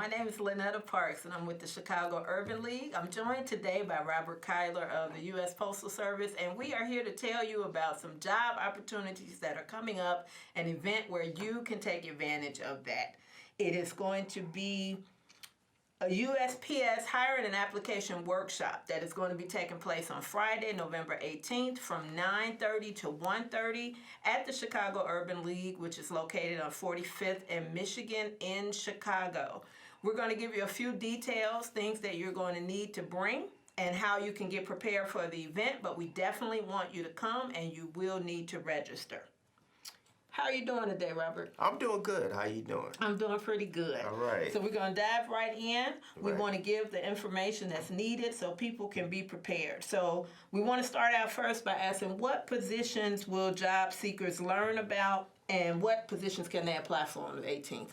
My name is Lynetta Parks, and I'm with the Chicago Urban League. I'm joined today by Robert Kyler of the U.S. Postal Service, and we are here to tell you about some job opportunities that are coming up, an event where you can take advantage of that. It is going to be a USPS hiring and application workshop that is going to be taking place on Friday, November 18th from 9:30 to 1:30 at the Chicago Urban League, which is located on 45th and Michigan in Chicago. We're going to give you a few details, things that you're going to need to bring, and how you can get prepared for the event, but we definitely want you to come, and you will need to register. How are you doing today, Robert? I'm doing good. How you doing? I'm doing pretty good. All right. So we're going to dive right in. We want to give the information that's needed so people can be prepared. So we want to start out first by asking, what positions will job seekers learn about, and what positions can they apply for on the 18th?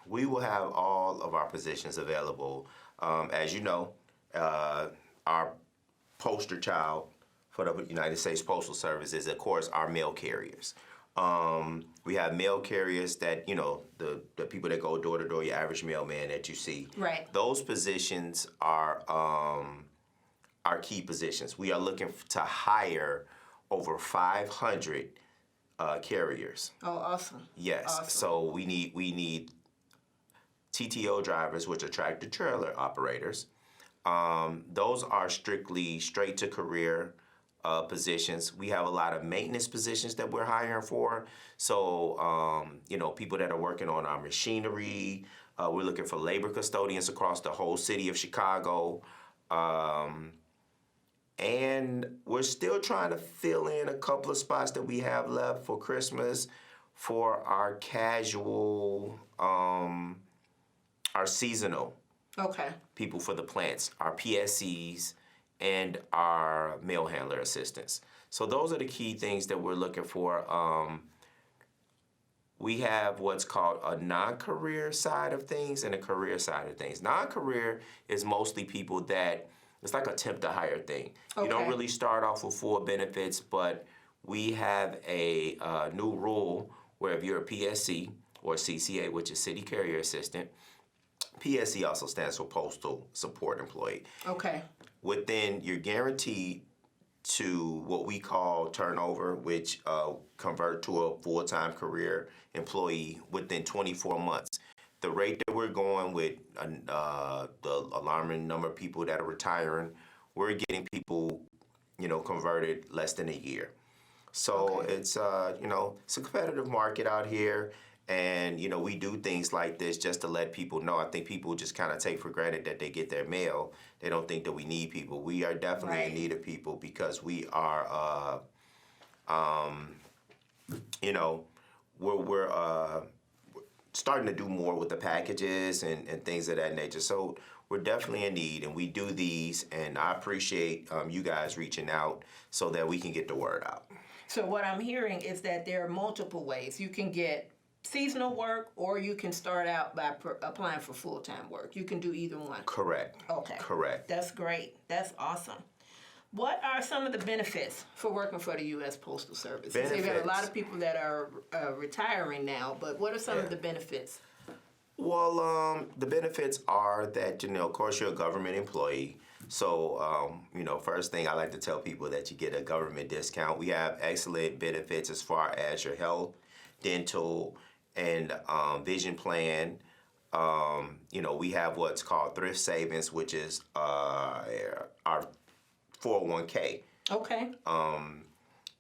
We will have all of our positions available. As you know, our poster child for the United States Postal Service is, of course, our mail carriers. We have mail carriers that, you know, the people that go door to door, your average mailman that you see. Right. Those positions are our key positions. We are looking to hire over 500 carriers. Oh, awesome. Yes. Awesome. So we need TTO drivers, which are tractor trailer operators. Those are strictly straight to career positions. We have a lot of maintenance positions that we're hiring for. So, you know, people that are working on our machinery. We're looking for labor custodians across the whole city of Chicago. And we're still trying to fill in a couple of spots that we have left for Christmas for our casual, our seasonal people for the plants, our PSCs, and our mail handler assistants. So those are the key things that we're looking for. We have what's called a non-career side of things and a career side of things. Non-career is mostly people that, it's like a temp to hire thing. You don't really start off with full benefits, but we have a new rule where if you're a PSC or CCA, which is City Carrier Assistant, PSC also stands for Postal Support Employee. Okay. Within, you're guaranteed to what we call turnover, which convert to a full-time career employee within 24 months. The rate that we're going with, the alarming number of people that are retiring, we're getting people, you know, converted less than a year. So it's, you know, it's a competitive market out here. And, you know, we do things like this just to let people know. I think people just kind of take for granted that they get their mail. They don't think that we need people. We are definitely in need of people because we are, you know, we're starting to do more with the packages and things of that nature. So we're definitely in need, and we do these. And I appreciate you guys reaching out so that we can get the word out. So what I'm hearing is that there are multiple ways. You can get seasonal work, or you can start out by applying for full-time work. You can do either one. Correct. Okay. Correct. That's great. That's awesome. What are some of the benefits for working for the U.S. Postal Service? Benefits. You've got a lot of people that are retiring now, but what are some of the benefits? Well, the benefits are that, you know, of course, you're a government employee. So, you know, first thing I like to tell people that you get a government discount. We have excellent benefits as far as your health, dental, and vision plan. You know, we have what's called thrift savings, which is our 401k. Okay.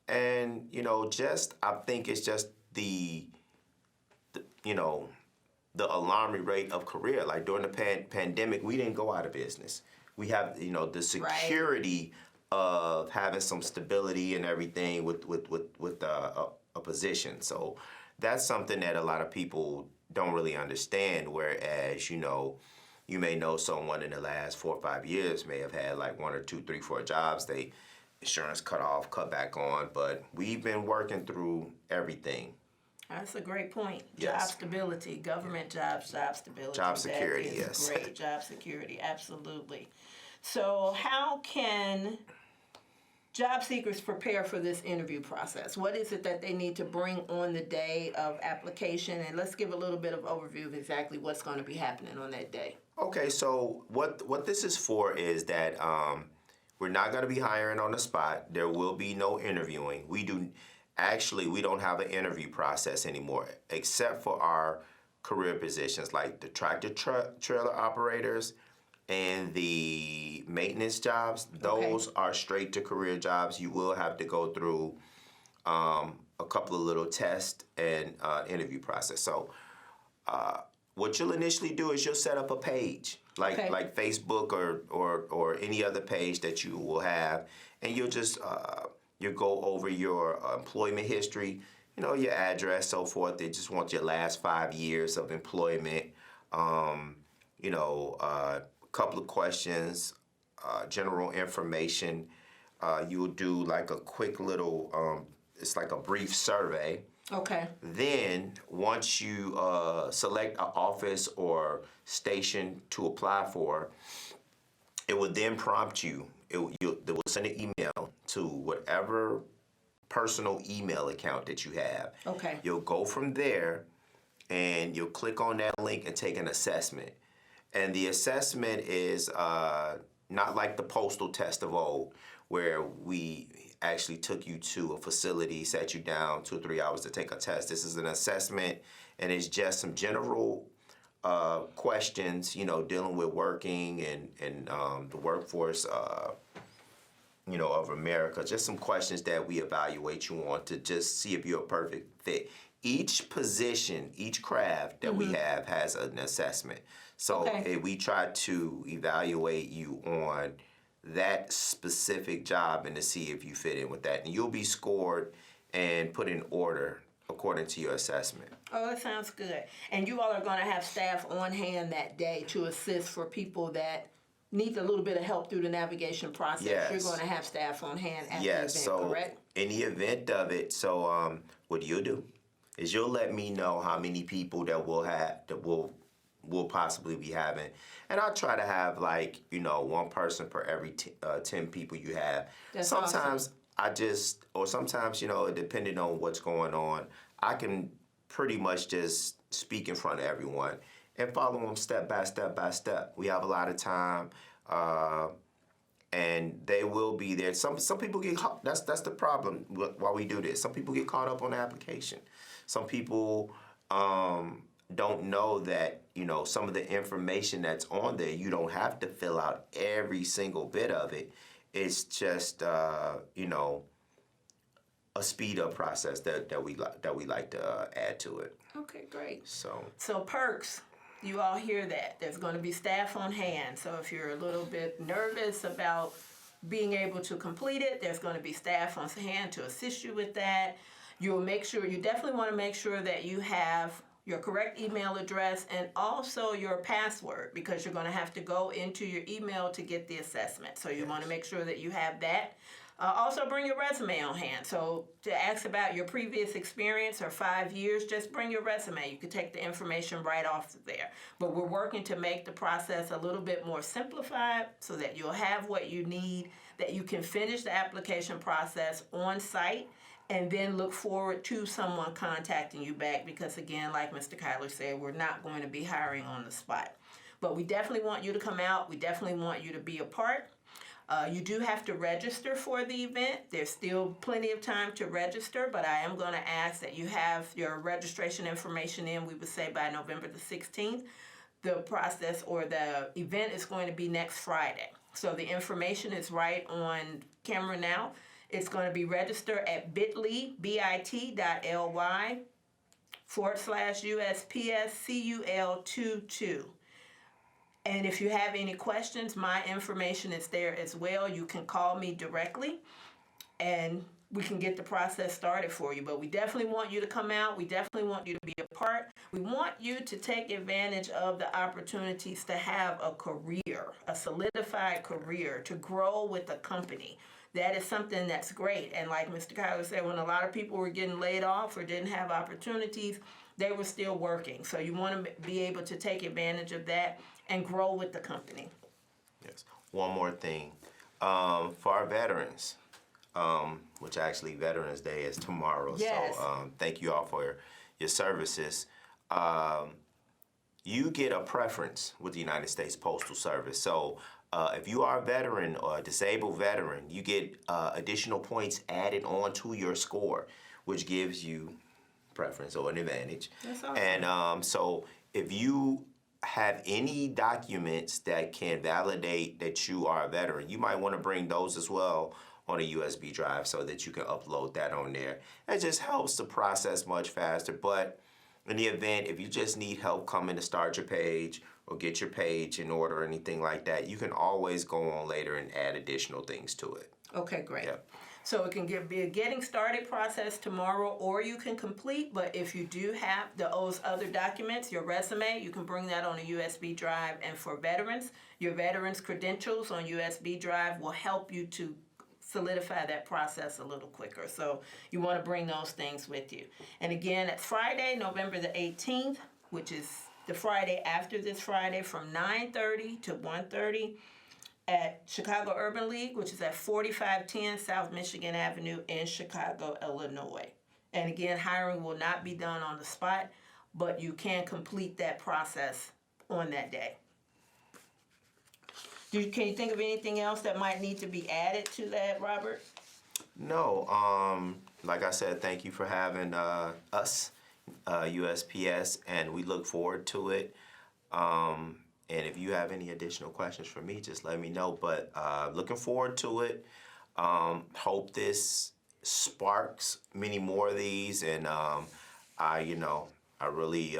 And, you know, just, I think it's just the you know, the alarming rate of career. Like during the pandemic, we didn't go out of business. We have, you know, the security of having some stability and everything with a position. So that's something that a lot of people don't really understand, whereas, you know, you may know someone in the last 4 or 5 years may have had like 1 or 2, 3, 4 jobs. They insurance cut off, cut back on, but we've been working through everything. That's a great point. Yes. Job stability, government jobs, job stability. Job security, that is yes. Great, job security, absolutely. So how can job seekers prepare for this interview process? What is it that they need to bring on the day of application? And let's give a little bit of overview of exactly what's going to be happening on that day. Okay, so what this is for is that we're not going to be hiring on the spot. There will be no interviewing. We don't have an interview process anymore, except for our career positions like the tractor trailer operators and the maintenance jobs. Those are straight to career jobs. You will have to go through a couple of little tests and interview process. So what you'll initially do is you'll set up a page like Facebook or any other page that you will have, and you'll just you'll go over your employment history, your address, so forth. They just want your last 5 years of employment, couple of questions, general information. You'll do like a quick little, it's like a brief survey. Okay. Then once you select an office or station to apply for, it will then prompt you. They will send an email to whatever personal email account that you have. Okay. You'll go from there and you'll click on that link and take an assessment. And the assessment is not like the postal test of old, where we actually took you to a facility, sat you down 2 or 3 hours to take a test. This is an assessment, and it's just some general questions, dealing with working and the workforce, of America. Just some questions that we evaluate you on to just see if you're a perfect fit. Each position, each craft that we have has an assessment. So we try to evaluate you on that specific job and to see if you fit in with that. And you'll be scored and put in order according to your assessment. Oh, that sounds good. And you all are going to have staff on hand that day to assist for people that need a little bit of help through the navigation process. Yes. You're going to have staff on hand at the Yes, event, so correct? in the event of it, so what you'll do is you'll let me know how many people that we'll possibly be having, and I'll try to have one person per every 10 people you have. That's sometimes awesome. Sometimes depending on what's going on, I can pretty much just speak in front of everyone and follow them step by step. We have a lot of time, and they will be there. Some people get caught. That's the problem while we do this. Some people get caught up on the application. Some people don't know that some of the information that's on there, you don't have to fill out every single bit of it. It's just a speed up process that we like to add to it. Okay, great. So perks. You all hear that. There's going to be staff on hand. So if you're a little bit nervous about being able to complete it, there's going to be staff on hand to assist you with that. You definitely want to make sure that you have your correct email address and also your password, because you're going to have to go into your email to get the assessment. So you want to make sure that you have that. Also bring your resume on hand. So to ask about your previous experience or 5 years, just bring your resume. You can take the information right off there. But we're working to make the process a little bit more simplified so that you'll have what you need, that you can finish the application process on site, and then look forward to someone contacting you back, because again, like Mr. Kyler said, we're not going to be hiring on the spot. But we definitely want you to come out. We definitely want you to be a part. You do have to register for the event. There's still plenty of time to register, but I am going to ask that you have your registration information in, we would say by November the 16th. The process or the event is going to be next Friday. So the information is right on camera now. It's going to be registered at bit.ly/USPSCUL22. And if you have any questions, my information is there as well. You can call me directly and we can get the process started for you. But we definitely want you to come out. We definitely want you to be a part. We want you to take advantage of the opportunities to have a career, a solidified career, to grow with the company. That is something that's great. And like Mr. Kyler said, when a lot of people were getting laid off or didn't have opportunities, they were still working. So you want to be able to take advantage of that and grow with the company. Yes. One more thing. For our veterans, which actually Veterans Day is tomorrow. Yes. So thank you all for your services. You get a preference with the United States Postal Service. So if you are a veteran or a disabled veteran, you get additional points added onto your score, which gives you preference or an advantage. That's awesome. And so if you have any documents that can validate that you are a veteran, you might want to bring those as well on a USB drive so that you can upload that on there. It just helps the process much faster. But in the event, if you just need help coming to start your page or get your page in order or anything like that, you can always go on later and add additional things to it. Okay, great. Yep. So it can be a getting started process tomorrow, or you can complete, but if you do have those other documents, your resume, you can bring that on a USB drive. And for veterans, your veterans credentials on USB drive will help you to solidify that process a little quicker. So you want to bring those things with you. And again, it's Friday, November the 18th, which is the Friday after this Friday, from 9:30 to 1:30 at Chicago Urban League, which is at 4510 South Michigan Avenue in Chicago, Illinois. And again, hiring will not be done on the spot, but you can complete that process on that day. Can you think of anything else that might need to be added to that, Robert? No, like I said, thank you for having us, USPS, and we look forward to it. And if you have any additional questions for me, just let me know. But looking forward to it. Hope this sparks many more of these, and I really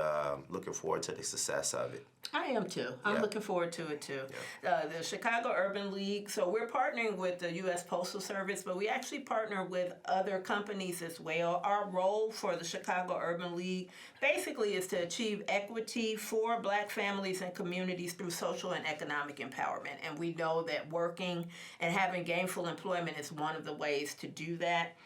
looking forward to the success of it. I am too. I'm looking forward to it too. The Chicago Urban League, so we're partnering with the U.S. Postal Service, but we actually partner with other companies as well. Our role for the Chicago Urban League basically is to achieve equity for Black families and communities through social and economic empowerment. And we know that working and having gainful employment is one of the ways to do that.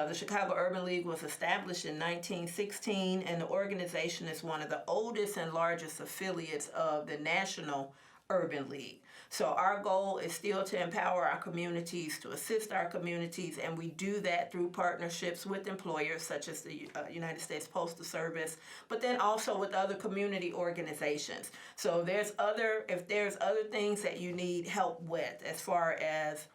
The Chicago Urban League was established in 1916, and the organization is one of the oldest and largest affiliates of the National Urban League. So our goal is still to empower our communities, to assist our communities, and we do that through partnerships with employers such as the United States Postal Service, but then also with other community organizations. So if there's other things that you need help with as far as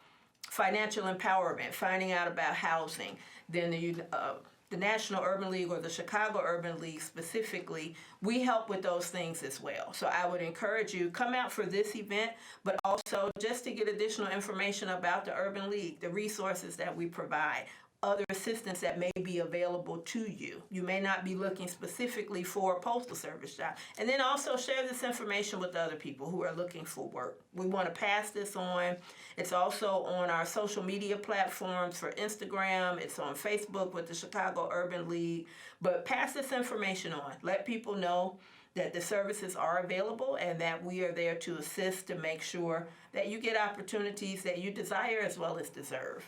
financial empowerment, finding out about housing, then the National Urban League or the Chicago Urban League specifically, we help with those things as well. So I would encourage you, come out for this event, but also just to get additional information about the Urban League, the resources that we provide, other assistance that may be available to you. You may not be looking specifically for a Postal Service job. And then also share this information with other people who are looking for work. We want to pass this on. It's also on our social media platforms for Instagram. It's on Facebook with the Chicago Urban League. But pass this information on. Let people know that the services are available and that we are there to assist to make sure that you get opportunities that you desire as well as deserve.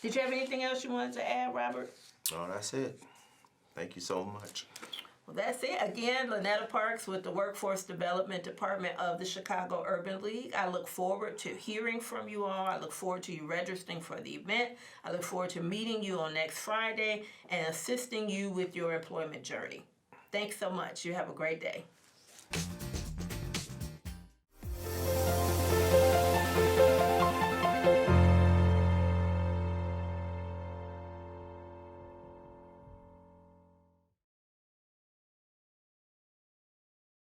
Did you have anything else you wanted to add, Robert? Oh, that's it. Thank you so much. Well, that's it. Again, Lynetta Parks with the Workforce Development Department of the Chicago Urban League. I look forward to hearing from you all. I look forward to you registering for the event. I look forward to meeting you on next Friday and assisting you with your employment journey. Thanks so much. You have a great day.